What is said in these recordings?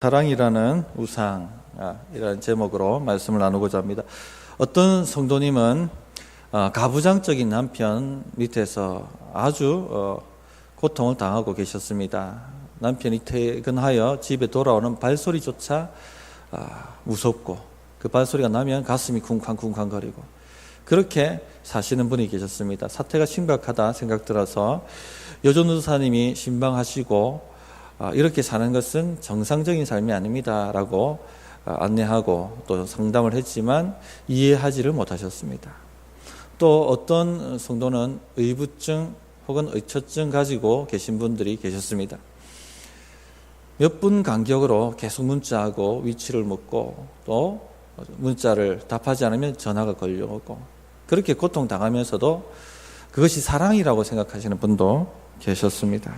사랑이라는 우상, 이라는 제목으로 말씀을 나누고자 합니다. 어떤 성도님은 가부장적인 남편 밑에서 아주 고통을 당하고 계셨습니다. 남편이 퇴근하여 집에 돌아오는 발소리조차 무섭고, 그 발소리가 나면 가슴이 쿵쾅쿵쾅거리고, 그렇게 사시는 분이 계셨습니다. 사태가 심각하다 생각 들어서 여전도사님이 신방하시고 이렇게 사는 것은 정상적인 삶이 아닙니다 라고 안내하고 또 상담을 했지만 이해하지를 못하셨습니다. 또 어떤 성도는 의부증 혹은 의처증 가지고 계신 분들이 계셨습니다. 몇 분 간격으로 계속 문자하고 위치를 묻고 또 문자를 답하지 않으면 전화가 걸려오고, 그렇게 고통당하면서도 그것이 사랑이라고 생각하시는 분도 계셨습니다.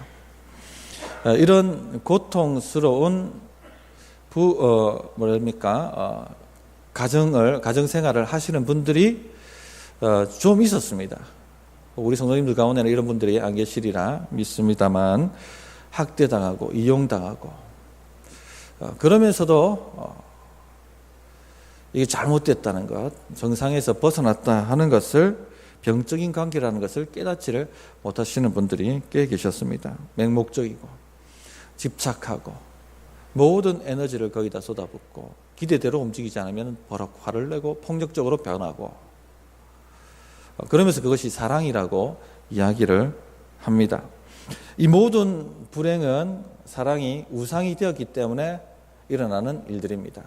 이런 고통스러운 가정생활을 하시는 분들이 좀 있었습니다. 우리 성도님들 가운데는 이런 분들이 안 계시리라 믿습니다만, 학대당하고 이용당하고, 그러면서도 이게 잘못됐다는 것, 정상에서 벗어났다 하는 것을, 병적인 관계라는 것을 깨닫지를 못하시는 분들이 꽤 계셨습니다. 맹목적이고 집착하고 모든 에너지를 거기다 쏟아붓고 기대대로 움직이지 않으면 버럭 화를 내고 폭력적으로 변하고, 그러면서 그것이 사랑이라고 이야기를 합니다. 이 모든 불행은 사랑이 우상이 되었기 때문에 일어나는 일들입니다.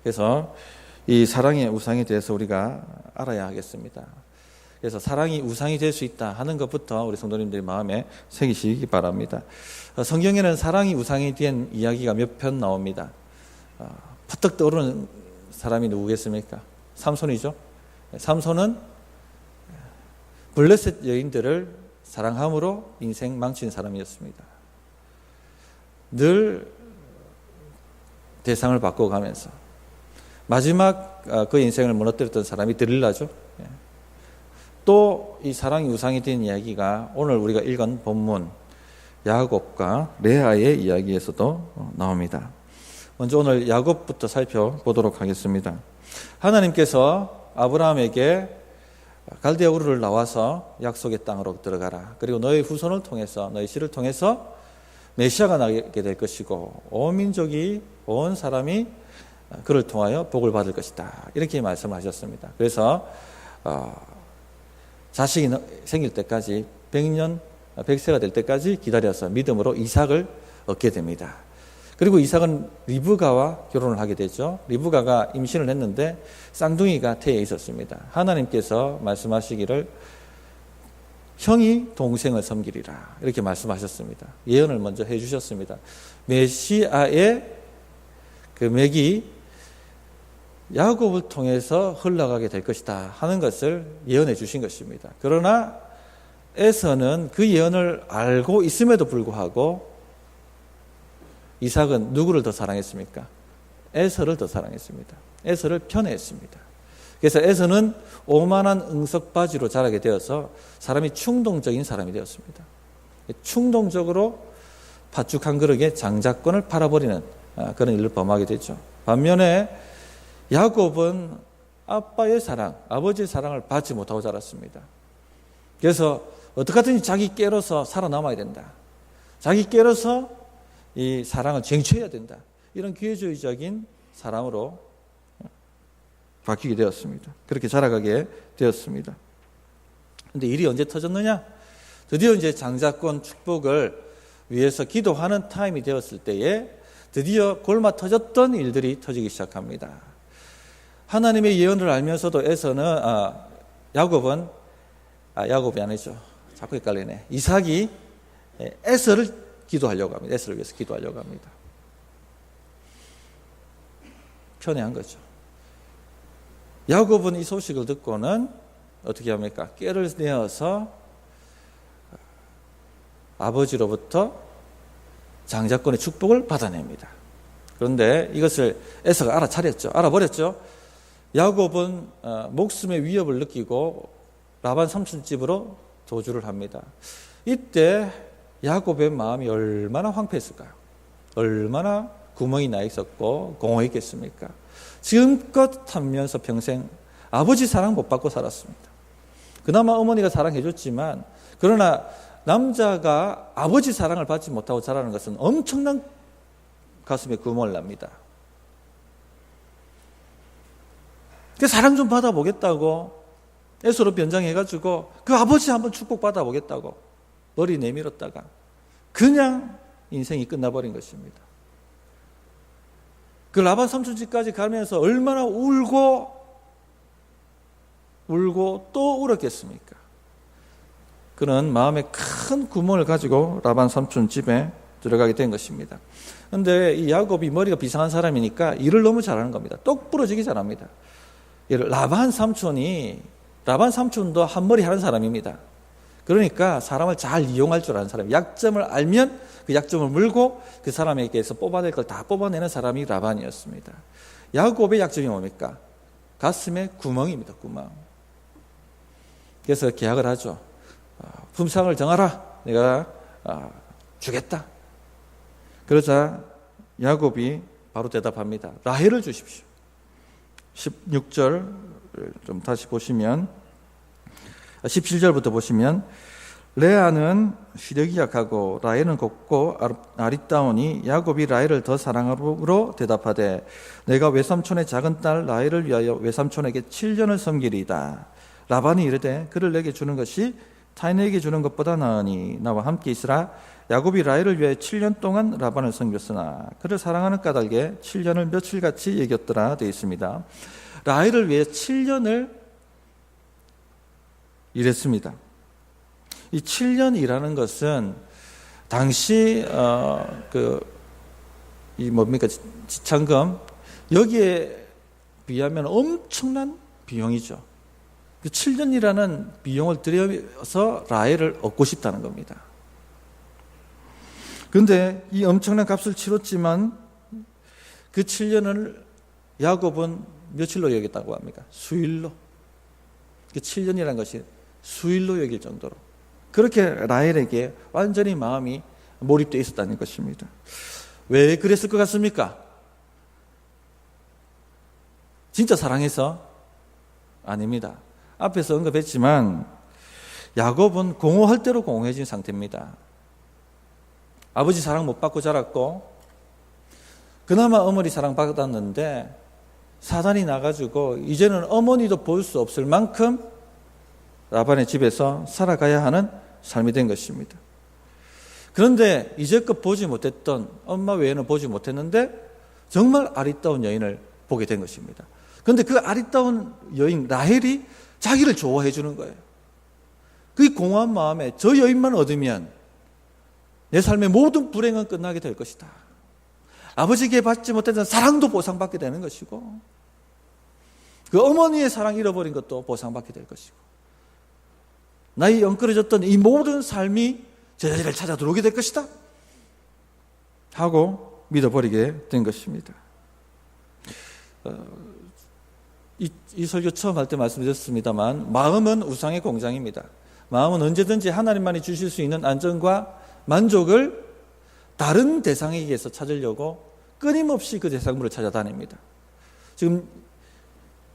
그래서 이 사랑의 우상에 대해서 우리가 알아야 하겠습니다. 그래서 사랑이 우상이 될 수 있다 하는 것부터 우리 성도님들이 마음에 새기시기 바랍니다. 성경에는 사랑이 우상이 된 이야기가 몇 편 나옵니다. 퍼뜩 떠오르는 사람이 누구겠습니까? 삼손이죠. 삼손은 블레셋 여인들을 사랑함으로 인생 망친 사람이었습니다. 늘 대상을 바꿔가면서 마지막 그 인생을 무너뜨렸던 사람이 드릴라죠. 또 이 사랑이 우상이 된 이야기가 오늘 우리가 읽은 본문 야곱과 레아의 이야기에서도 나옵니다. 먼저 오늘 야곱부터 살펴보도록 하겠습니다. 하나님께서 아브라함에게 갈대아 우르를 나와서 약속의 땅으로 들어가라. 그리고 너의 후손을 통해서, 너의 씨를 통해서 메시아가 나게 될 것이고 온 민족이, 온 사람이 그를 통하여 복을 받을 것이다. 이렇게 말씀하셨습니다. 그래서 자식이 생길 때까지 100년, 100세가 될 때까지 기다려서 믿음으로 이삭을 얻게 됩니다. 그리고 이삭은 리브가와 결혼을 하게 되죠. 리브가가 임신을 했는데 쌍둥이가 태에 있었습니다. 하나님께서 말씀하시기를 형이 동생을 섬기리라 이렇게 말씀하셨습니다. 예언을 먼저 해주셨습니다. 메시아의 그 맥이 야곱을 통해서 흘러가게 될 것이다 하는 것을 예언해 주신 것입니다. 그러나 에서는 그 예언을 알고 있음에도 불구하고 이삭은 누구를 더 사랑했습니까? 에서를 더 사랑했습니다. 에서를 편애했습니다. 그래서 에서는 오만한 응석바지로 자라게 되어서 사람이 충동적인 사람이 되었습니다. 충동적으로 팥죽 한 그릇에 장자권을 팔아버리는 그런 일을 범하게 되죠. 반면에 야곱은 아빠의 사랑, 아버지의 사랑을 받지 못하고 자랐습니다. 그래서 어떻게든 자기 깨로서 살아남아야 된다. 자기 깨로서 이 사랑을 쟁취해야 된다. 이런 기회주의적인 사람으로 바뀌게 되었습니다. 그렇게 자라가게 되었습니다. 그런데 일이 언제 터졌느냐? 드디어 이제 장자권 축복을 위해서 기도하는 타임이 되었을 때에 드디어 골마 터졌던 일들이 터지기 시작합니다. 하나님의 예언을 알면서도 야곱이 아니죠. 자꾸 헷갈리네. 이삭이 에서를 기도하려고 합니다. 에서를 위해서 기도하려고 합니다. 편애한 거죠. 야곱은 이 소식을 듣고는 어떻게 합니까? 꾀를 내어서 아버지로부터 장자권의 축복을 받아냅니다. 그런데 이것을 에서가 알아버렸죠. 야곱은 목숨의 위협을 느끼고 라반 삼촌 집으로 도주를 합니다. 이때 야곱의 마음이 얼마나 황폐했을까요? 얼마나 구멍이 나 있었고 공허했겠습니까? 지금껏 하면서 평생 아버지 사랑 못 받고 살았습니다. 그나마 어머니가 사랑해줬지만, 그러나 남자가 아버지 사랑을 받지 못하고 자라는 것은 엄청난 가슴에 구멍을 납니다. 사랑 좀 받아보겠다고 에서로 변장해가지고 그 아버지 한번 축복받아보겠다고 머리 내밀었다가 그냥 인생이 끝나버린 것입니다. 그 라반 삼촌 집까지 가면서 얼마나 울고 또 울었겠습니까? 그는 마음에 큰 구멍을 가지고 라반 삼촌 집에 들어가게 된 것입니다. 그런데 이 야곱이 머리가 비상한 사람이니까 일을 너무 잘하는 겁니다. 똑 부러지게 잘합니다. 라반 삼촌도 한 머리 하는 사람입니다. 그러니까 사람을 잘 이용할 줄 아는 사람, 약점을 알면 그 약점을 물고 그 사람에게서 뽑아낼 걸 다 뽑아내는 사람이 라반이었습니다. 야곱의 약점이 뭡니까? 가슴에 구멍입니다. 구멍. 그래서 계약을 하죠. 품상을 정하라. 내가 주겠다. 그러자 야곱이 바로 대답합니다. 라헬을 주십시오. 16절 좀 다시 보시면 17절부터 보시면 레아는 시력이 약하고 라헬은 곱고 아리따우니 야곱이 라헬을 더 사랑함으로 대답하되 내가 외삼촌의 작은 딸 라헬을 위하여 외삼촌에게 7년을 섬기리이다. 라반이 이르되 그를 내게 주는 것이 타인에게 주는 것보다 나으니 나와 함께 있으라. 야곱이 라헬을 위하여 7년 동안 라반을 섬겼으나 그를 사랑하는 까닭에 7년을 며칠같이 여겼더라 되어 있습니다. 라헬을 위해 7년을 일했습니다. 이 7년이라는 것은 당시 지참금 여기에 비하면 엄청난 비용이죠. 그 7년이라는 비용을 들여서 라헬을 얻고 싶다는 겁니다. 그런데 이 엄청난 값을 치렀지만 그 7년을 야곱은 며칠로 여겼다고 합니까? 수일로. 그 7년이라는 것이 수일로 여길 정도로 그렇게 라헬에게 완전히 마음이 몰입되어 있었다는 것입니다. 왜 그랬을 것 같습니까? 진짜 사랑해서? 아닙니다. 앞에서 언급했지만 야곱은 공허할 대로 공허해진 상태입니다. 아버지 사랑 못 받고 자랐고 그나마 어머니 사랑 받았는데 사단이 나가지고 이제는 어머니도 볼 수 없을 만큼 라반의 집에서 살아가야 하는 삶이 된 것입니다. 그런데 이제껏 보지 못했던 엄마 외에는 보지 못했는데 정말 아리따운 여인을 보게 된 것입니다. 그런데 그 아리따운 여인 라헬이 자기를 좋아해 주는 거예요. 그 공허한 마음에 저 여인만 얻으면 내 삶의 모든 불행은 끝나게 될 것이다. 아버지에게 받지 못했던 사랑도 보상받게 되는 것이고 그 어머니의 사랑 잃어버린 것도 보상받게 될 것이고 나의 엉클어졌던 이 모든 삶이 제자리를 찾아 들어오게 될 것이다 하고 믿어버리게 된 것입니다. 이 설교 처음 할 때 말씀드렸습니다만 마음은 우상의 공장입니다. 마음은 언제든지 하나님만이 주실 수 있는 안정과 만족을 다른 대상에게서 찾으려고 끊임없이 그 대상물을 찾아다닙니다. 지금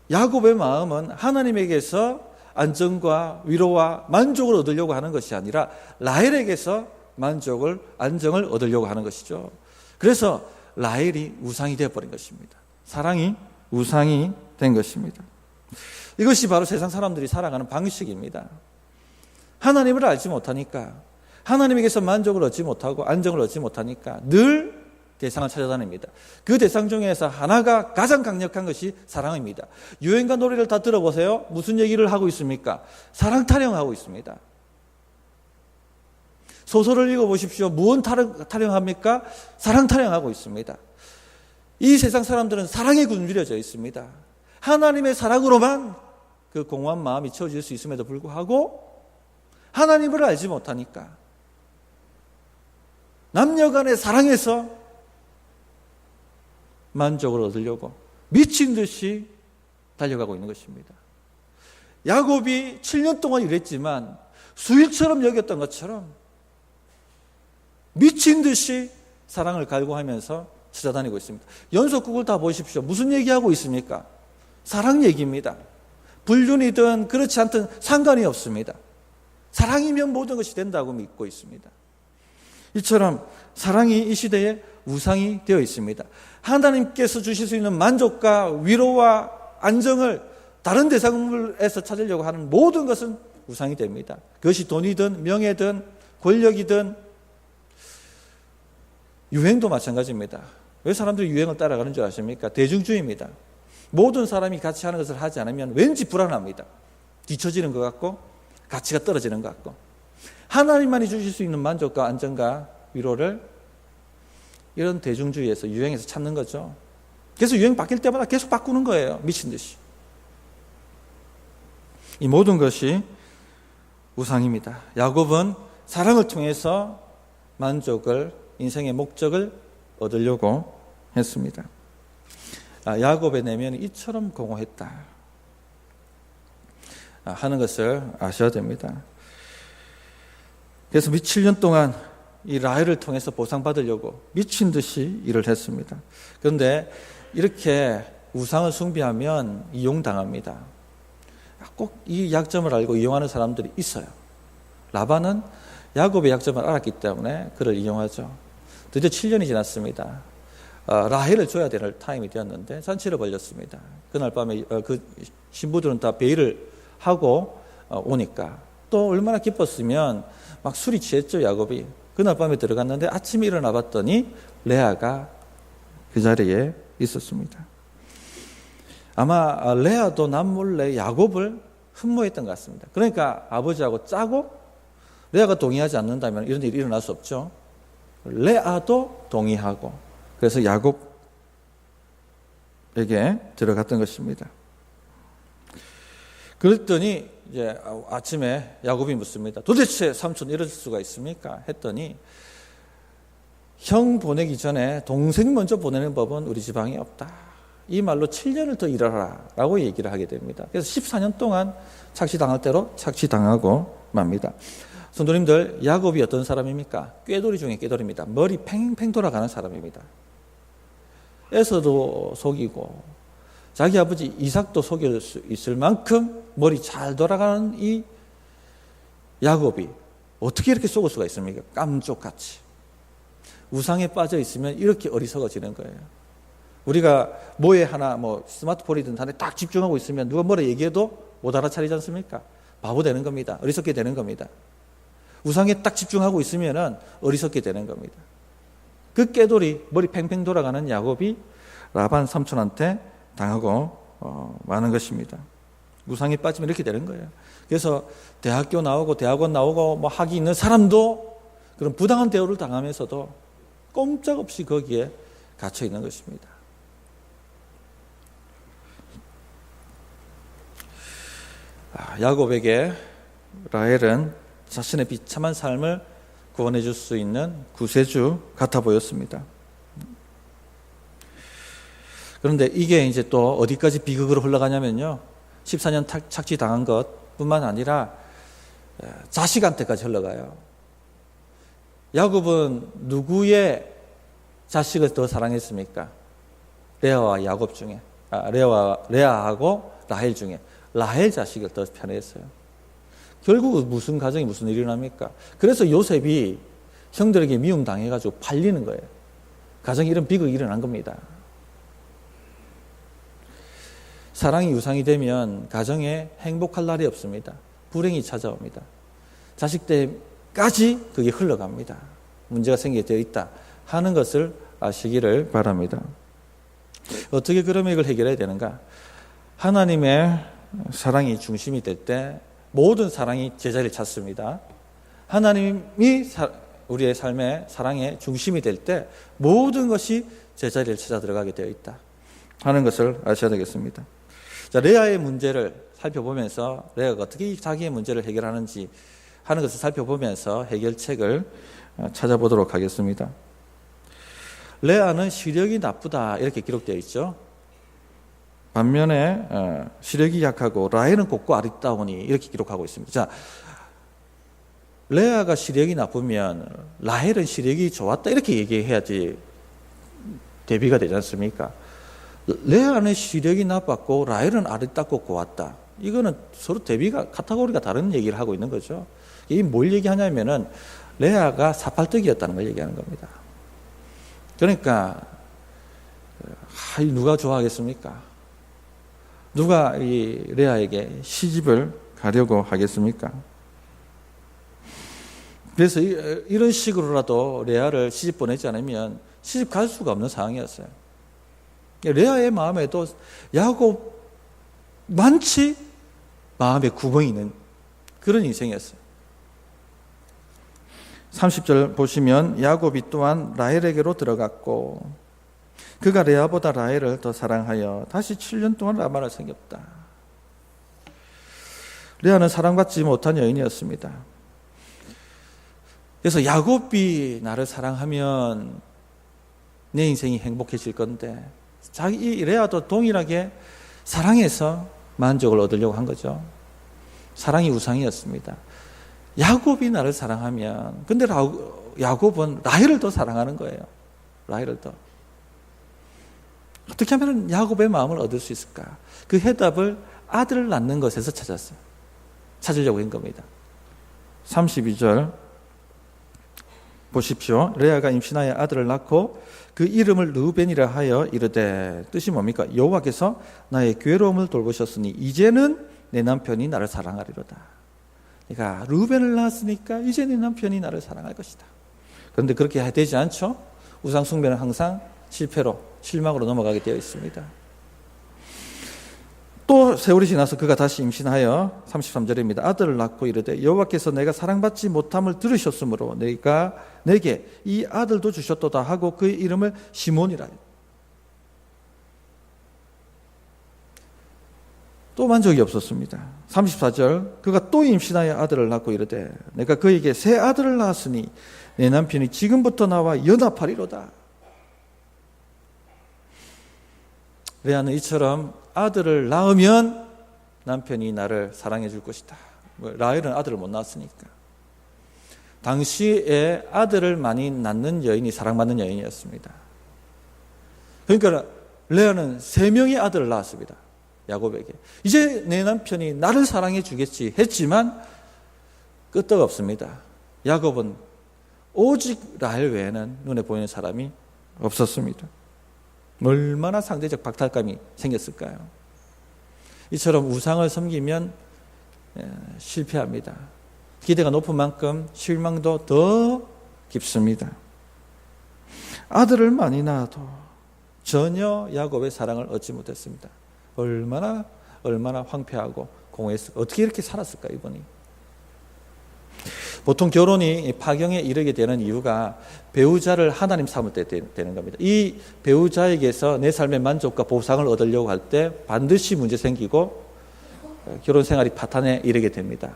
야곱의 마음은 하나님에게서 안정과 위로와 만족을 얻으려고 하는 것이 아니라 라헬에게서 만족을, 안정을 얻으려고 하는 것이죠. 그래서 라헬이 우상이 되어버린 것입니다. 사랑이 우상이 된 것입니다. 이것이 바로 세상 사람들이 살아가는 방식입니다. 하나님을 알지 못하니까, 하나님에게서 만족을 얻지 못하고 안정을 얻지 못하니까 늘 대상을 찾아다닙니다. 그 대상 중에서 하나가 가장 강력한 것이 사랑입니다. 유행가 노래를 다 들어보세요. 무슨 얘기를 하고 있습니까? 사랑 타령하고 있습니다. 소설을 읽어보십시오. 무언 타령합니까? 사랑 타령하고 있습니다. 이 세상 사람들은 사랑에 굶주려져 있습니다. 하나님의 사랑으로만 그 공허한 마음이 채워질 수 있음에도 불구하고 하나님을 알지 못하니까 남녀 간의 사랑에서 만족을 얻으려고 미친 듯이 달려가고 있는 것입니다. 야곱이 7년 동안 일했지만 수일처럼 여겼던 것처럼 미친 듯이 사랑을 갈구하면서 찾아다니고 있습니다. 연속극을 다 보십시오. 무슨 얘기하고 있습니까? 사랑 얘기입니다. 불륜이든 그렇지 않든 상관이 없습니다. 사랑이면 모든 것이 된다고 믿고 있습니다. 이처럼 사랑이 이 시대에 우상이 되어 있습니다. 하나님께서 주실 수 있는 만족과 위로와 안정을 다른 대상물에서 찾으려고 하는 모든 것은 우상이 됩니다. 그것이 돈이든 명예든 권력이든 유행도 마찬가지입니다. 왜 사람들이 유행을 따라가는 줄 아십니까? 대중주의입니다. 모든 사람이 같이 하는 것을 하지 않으면 왠지 불안합니다. 뒤처지는 것 같고 가치가 떨어지는 것 같고, 하나님만이 주실 수 있는 만족과 안정과 위로를 이런 대중주의에서 유행에서 찾는 거죠. 그래서 유행 바뀔 때마다 계속 바꾸는 거예요. 미친 듯이. 이 모든 것이 우상입니다. 야곱은 사랑을 통해서 만족을, 인생의 목적을 얻으려고 했습니다. 야곱의 내면이 이처럼 공허했다 하는 것을 아셔야 됩니다. 그래서 7년 동안 이 라헬을 통해서 보상받으려고 미친 듯이 일을 했습니다. 그런데 이렇게 우상을 숭배하면 이용당합니다. 꼭 이 약점을 알고 이용하는 사람들이 있어요. 라반은 야곱의 약점을 알았기 때문에 그를 이용하죠. 드디어 7년이 지났습니다. 라헬을 줘야 될 타임이 되었는데 잔치를 벌렸습니다. 그날 밤에 그 신부들은 다 베일을 하고 오니까 또 얼마나 기뻤으면 막 술이 취했죠. 야곱이 그날 밤에 들어갔는데 아침에 일어나 봤더니 레아가 그 자리에 있었습니다. 아마 레아도 남몰래 야곱을 흠모했던 것 같습니다. 그러니까 아버지하고 짜고 레아가 동의하지 않는다면 이런 일이 일어날 수 없죠. 레아도 동의하고 그래서 야곱에게 들어갔던 것입니다. 그랬더니 이제 아침에 야곱이 묻습니다. 도대체 삼촌 이럴 수가 있습니까? 했더니 형 보내기 전에 동생 먼저 보내는 법은 우리 지방에 없다. 이 말로 7년을 더 일하라 라고 얘기를 하게 됩니다. 그래서 14년 동안 착취당할 대로 착취당하고 맙니다. 성도님들, 야곱이 어떤 사람입니까? 꾀돌이 중에 꾀돌입니다. 머리 팽팽 돌아가는 사람입니다. 에서도 속이고 자기 아버지 이삭도 속일 수 있을 만큼 머리 잘 돌아가는 이 야곱이 어떻게 이렇게 속을 수가 있습니까? 깜쪽같이 우상에 빠져 있으면 이렇게 어리석어지는 거예요. 우리가 뭐에 하나 스마트폰이든 단에 딱 집중하고 있으면 누가 뭐라 얘기해도 못 알아차리지 않습니까? 바보 되는 겁니다. 어리석게 되는 겁니다. 우상에 딱 집중하고 있으면 어리석게 되는 겁니다. 그 깨돌이 머리 팽팽 돌아가는 야곱이 라반 삼촌한테 당하고 마는 것입니다. 우상에 빠지면 이렇게 되는 거예요. 그래서 대학교 나오고 대학원 나오고 학위 있는 사람도 그런 부당한 대우를 당하면서도 꼼짝없이 거기에 갇혀 있는 것입니다. 야곱에게 라헬은 자신의 비참한 삶을 구원해 줄 수 있는 구세주 같아 보였습니다. 그런데 이게 이제 또 어디까지 비극으로 흘러가냐면요. 14년 착취당한 것뿐만 아니라 자식한테까지 흘러가요. 야곱은 누구의 자식을 더 사랑했습니까? 레아와 야곱 중에, 레아하고 라헬 중에 라헬 자식을 더 편애했어요. 결국 무슨 가정이 무슨 일이 일어납니까? 그래서 요셉이 형들에게 미움당해가지고 팔리는 거예요. 가정에 이런 비극이 일어난 겁니다. 사랑이 우상이 되면 가정에 행복할 날이 없습니다. 불행이 찾아옵니다. 자식 때까지 그게 흘러갑니다. 문제가 생기게 되어 있다 하는 것을 아시기를 바랍니다. 어떻게 그러면 이걸 해결해야 되는가? 하나님의 사랑이 중심이 될 때 모든 사랑이 제자리를 찾습니다. 하나님이 우리의 삶의 사랑의 중심이 될 때 모든 것이 제자리를 찾아 들어가게 되어 있다 하는 것을 아셔야 되겠습니다. 자, 레아의 문제를 살펴보면서 레아가 어떻게 자기의 문제를 해결하는지 하는 것을 살펴보면서 해결책을 찾아보도록 하겠습니다. 레아는 시력이 나쁘다 이렇게 기록되어 있죠. 반면에 시력이 약하고 라헬은 곱고 아리따우니 이렇게 기록하고 있습니다. 자, 레아가 시력이 나쁘면 라헬은 시력이 좋았다 이렇게 얘기해야지 대비가 되지 않습니까? 레아는 시력이 나빴고 라헬은 아리따고 고왔다. 이거는 서로 대비가 카테고리가 다른 얘기를 하고 있는 거죠. 이 뭘 얘기하냐면은 레아가 사팔뜨기였다는 걸 얘기하는 겁니다. 그러니까 누가 좋아하겠습니까? 누가 이 레아에게 시집을 가려고 하겠습니까? 그래서 이런 식으로라도 레아를 시집 보내지 않으면 시집 갈 수가 없는 상황이었어요. 레아의 마음에도 야곱 많지 마음에 구멍이 있는 그런 인생이었어요. 30절 보시면 야곱이 또한 라헬에게로 들어갔고 그가 레아보다 라헬을 더 사랑하여 다시 7년 동안 라마를 섬겼다. 레아는 사랑받지 못한 여인이었습니다. 그래서 야곱이 나를 사랑하면 내 인생이 행복해질 건데 자기 레아도 동일하게 사랑해서 만족을 얻으려고 한 거죠. 사랑이 우상이었습니다. 야곱이 나를 사랑하면 근데 야곱은 라헬을 더 사랑하는 거예요. 라헬을 더. 어떻게 하면 야곱의 마음을 얻을 수 있을까? 그 해답을 아들을 낳는 것에서 찾았어요. 찾으려고 한 겁니다. 32절 보십시오. 레아가 임신하여 아들을 낳고 그 이름을 르우벤이라 하여 이르되 뜻이 뭡니까? 여호와께서 나의 괴로움을 돌보셨으니 이제는 내 남편이 나를 사랑하리로다. 그러니까 르우벤을 낳았으니까 이제 내 남편이 나를 사랑할 것이다. 그런데 그렇게 되지 않죠? 우상 숭배는 항상 실패로 실망으로 넘어가게 되어 있습니다. 또 세월이 지나서 그가 다시 임신하여 33절입니다. 아들을 낳고 이르되 여호와께서 내가 사랑받지 못함을 들으셨으므로 내가 내게 이 아들도 주셨도다 하고 그의 이름을 시몬이라. 또 만족이 없었습니다. 34절 그가 또 임신하여 아들을 낳고 이르되 내가 그에게 새 아들을 낳았으니 내 남편이 지금부터 나와 연합하리로다. 레아는 이처럼 아들을 낳으면 남편이 나를 사랑해 줄 것이다. 라헬은 아들을 못 낳았으니까. 당시에 아들을 많이 낳는 여인이 사랑받는 여인이었습니다. 그러니까 레아는 3명의 아들을 낳았습니다. 야곱에게. 이제 내 남편이 나를 사랑해 주겠지 했지만 끄떡없습니다. 야곱은 오직 라헬 외에는 눈에 보이는 사람이 없었습니다. 얼마나 상대적 박탈감이 생겼을까요? 이처럼 우상을 섬기면 실패합니다. 기대가 높은 만큼 실망도 더 깊습니다. 아들을 많이 낳아도 전혀 야곱의 사랑을 얻지 못했습니다. 얼마나 황폐하고 공허했을까? 어떻게 이렇게 살았을까 이분이? 보통 결혼이 파경에 이르게 되는 이유가 배우자를 하나님 삼을 때 되는 겁니다. 이 배우자에게서 내 삶의 만족과 보상을 얻으려고 할 때 반드시 문제 생기고 결혼 생활이 파탄에 이르게 됩니다.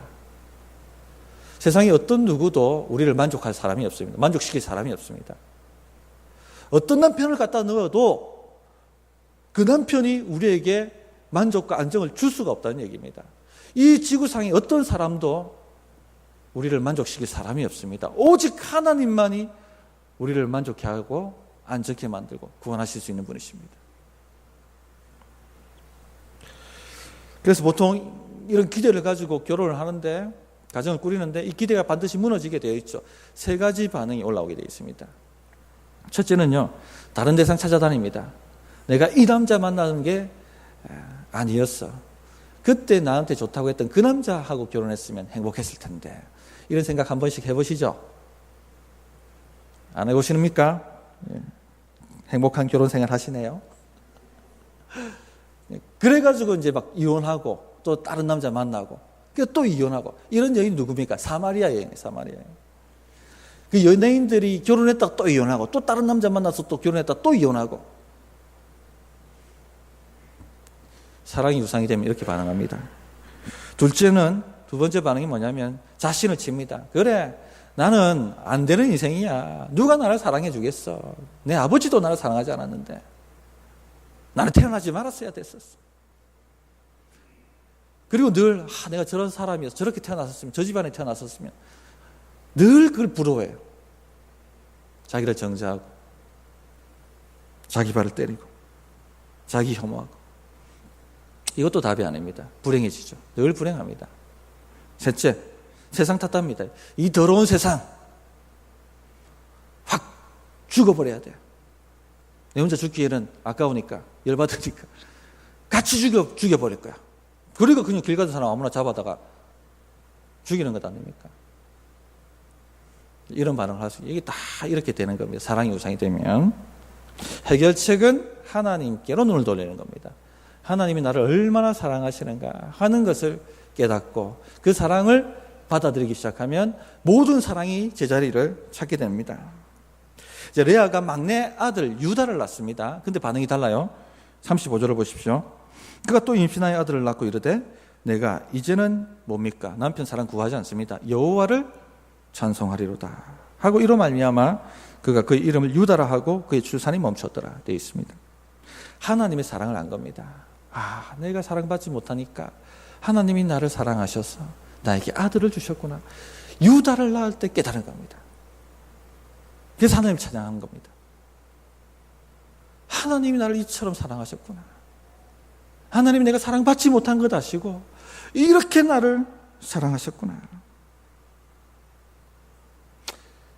세상에 어떤 누구도 우리를 만족할 사람이 없습니다. 만족시킬 사람이 없습니다. 어떤 남편을 갖다 넣어도 그 남편이 우리에게 만족과 안정을 줄 수가 없다는 얘기입니다. 이 지구상에 어떤 사람도 우리를 만족시킬 사람이 없습니다. 오직 하나님만이 우리를 만족해 하고 안정케 만들고 구원하실 수 있는 분이십니다. 그래서 보통 이런 기대를 가지고 결혼을 하는데 가정을 꾸리는데 이 기대가 반드시 무너지게 되어 있죠. 3가지 반응이 올라오게 되어 있습니다. 첫째는요, 다른 데상 찾아다닙니다. 내가 이 남자 만나는 게 아니었어. 그때 나한테 좋다고 했던 그 남자하고 결혼했으면 행복했을 텐데. 이런 생각 한 번씩 해보시죠. 안 해보시습니까? 행복한 결혼 생활 하시네요. 그래가지고 이제 막 이혼하고 또 다른 남자 만나고 또 이혼하고 이런 여인 누굽니까? 사마리아 여인, 사마리아 여인. 그 연예인들이 결혼했다가 또 이혼하고 또 다른 남자 만나서 또 결혼했다가 또 이혼하고 사랑이 우상이 되면 이렇게 반응합니다. 두 번째 반응이 뭐냐면 자신을 칩니다. 그래, 나는 안 되는 인생이야. 누가 나를 사랑해 주겠어. 내 아버지도 나를 사랑하지 않았는데 나는 태어나지 말았어야 됐었어. 그리고 늘 내가 저런 사람이어서 저렇게 태어났었으면, 저 집안에 태어났었으면 늘 그걸 부러워해요. 자기를 정죄하고. 자기 발을 때리고 자기 혐오하고. 이것도 답이 아닙니다. 불행해지죠. 늘 불행합니다. 셋째, 세상 탓합니다. 이 더러운 세상 확 죽어버려야 돼요. 내 혼자 죽기에는 아까우니까, 열받으니까 같이 죽여버릴 거야. 그리고 그냥 길 가는 사람 아무나 잡아다가 죽이는 것 아닙니까? 이런 반응을 할 수 있어요. 이게 다 이렇게 되는 겁니다. 사랑의 우상이 되면. 해결책은 하나님께로 눈을 돌리는 겁니다. 하나님이 나를 얼마나 사랑하시는가 하는 것을 깨닫고 그 사랑을 받아들이기 시작하면 모든 사랑이 제자리를 찾게 됩니다. 이제 레아가 막내 아들 유다를 낳습니다. 근데 반응이 달라요. 35절을 보십시오. 그가 또 임신하여 아들을 낳고 이르되 내가 이제는 뭡니까? 남편 사랑 구하지 않습니다. 여호와를 찬송하리로다 하고 이로 말미암아 그가 그의 이름을 유다라 하고 그의 출산이 멈췄더라 되어 있습니다. 하나님의 사랑을 안 겁니다. 내가 사랑받지 못하니까 하나님이 나를 사랑하셔서 나에게 아들을 주셨구나. 유다를 낳을 때 깨달은 겁니다. 그래서 하나님을 찬양한 겁니다. 하나님이 나를 이처럼 사랑하셨구나. 하나님이 내가 사랑받지 못한 것 아시고 이렇게 나를 사랑하셨구나.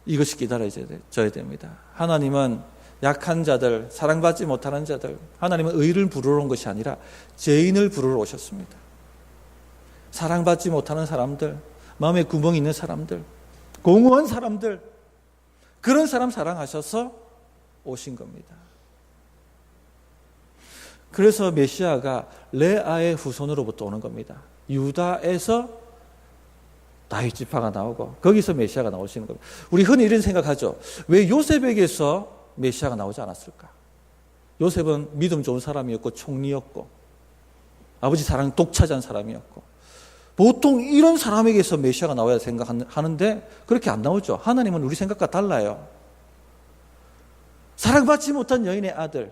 이것이 기다려져야 됩니다. 하나님은 약한 자들, 사랑받지 못하는 자들, 하나님은 의를 부르러 온 것이 아니라 죄인을 부르러 오셨습니다. 사랑받지 못하는 사람들, 마음에 구멍이 있는 사람들, 공허한 사람들, 그런 사람 사랑하셔서 오신 겁니다. 그래서 메시아가 레아의 후손으로부터 오는 겁니다. 유다에서 다윗 지파가 나오고 거기서 메시아가 나오시는 겁니다. 우리 흔히 이런 생각하죠. 왜 요셉에게서 메시아가 나오지 않았을까? 요셉은 믿음 좋은 사람이었고 총리였고 아버지 사랑 독차지한 사람이었고 보통 이런 사람에게서 메시아가 나와야 생각하는데 그렇게 안 나오죠. 하나님은 우리 생각과 달라요. 사랑받지 못한 여인의 아들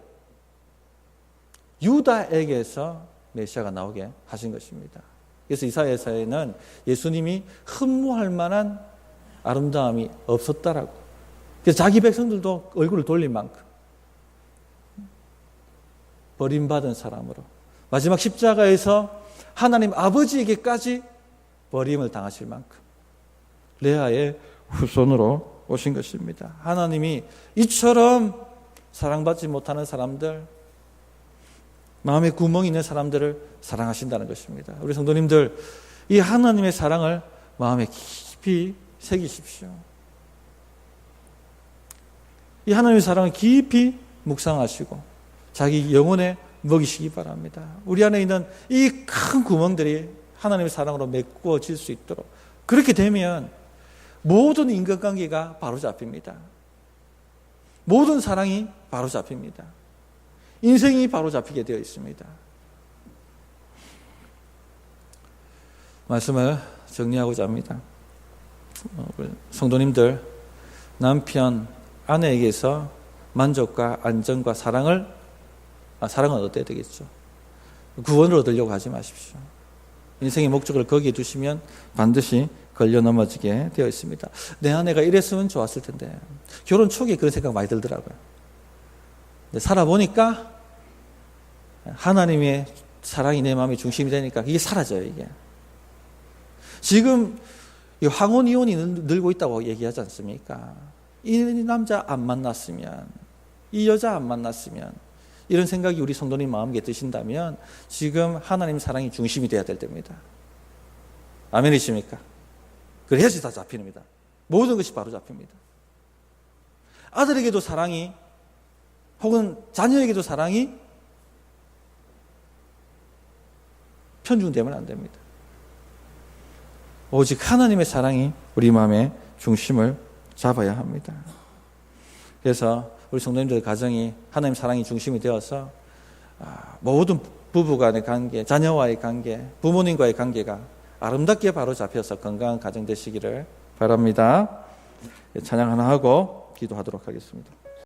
유다에게서 메시아가 나오게 하신 것입니다. 그래서 이사야서에는 예수님이 흠모할 만한 아름다움이 없었다라고. 그래서 자기 백성들도 얼굴을 돌릴 만큼 버림받은 사람으로 마지막 십자가에서 하나님 아버지에게까지 버림을 당하실 만큼 레아의 후손으로 오신 것입니다. 하나님이 이처럼 사랑받지 못하는 사람들, 마음에 구멍이 있는 사람들을 사랑하신다는 것입니다. 우리 성도님들, 이 하나님의 사랑을 마음에 깊이 새기십시오. 이 하나님의 사랑을 깊이 묵상하시고 자기 영혼에 먹이시기 바랍니다. 우리 안에 있는 이 큰 구멍들이 하나님의 사랑으로 메꾸어질 수 있도록, 그렇게 되면 모든 인간관계가 바로잡힙니다. 모든 사랑이 바로잡힙니다. 인생이 바로잡히게 되어 있습니다. 말씀을 정리하고자 합니다. 성도님들, 남편, 아내에게서 만족과 안정과 사랑은 얻어야 되겠죠. 구원을 얻으려고 하지 마십시오. 인생의 목적을 거기에 두시면 반드시 걸려 넘어지게 되어 있습니다. 내 아내가 이랬으면 좋았을 텐데. 결혼 초기에 그런 생각 많이 들더라고요. 근데 살아보니까 하나님의 사랑이 내 마음의 중심이 되니까 이게 사라져요. 이게 지금 황혼 이혼이 늘고 있다고 얘기하지 않습니까? 이 남자 안 만났으면, 이 여자 안 만났으면, 이런 생각이 우리 성도님 마음에 드신다면 지금 하나님 사랑이 중심이 되어야 될 때입니다. 아멘이십니까? 그래야지 다 잡힙니다. 모든 것이 바로 잡힙니다. 아들에게도 사랑이, 혹은 자녀에게도 사랑이 편중되면 안 됩니다. 오직 하나님의 사랑이 우리 마음의 중심을 잡아야 합니다. 그래서 우리 성도님들 가정이 하나님 사랑이 중심이 되어서 모든 부부간의 관계, 자녀와의 관계, 부모님과의 관계가 아름답게 바로 잡혀서 건강한 가정 되시기를 바랍니다. 찬양 하나 하고 기도하도록 하겠습니다.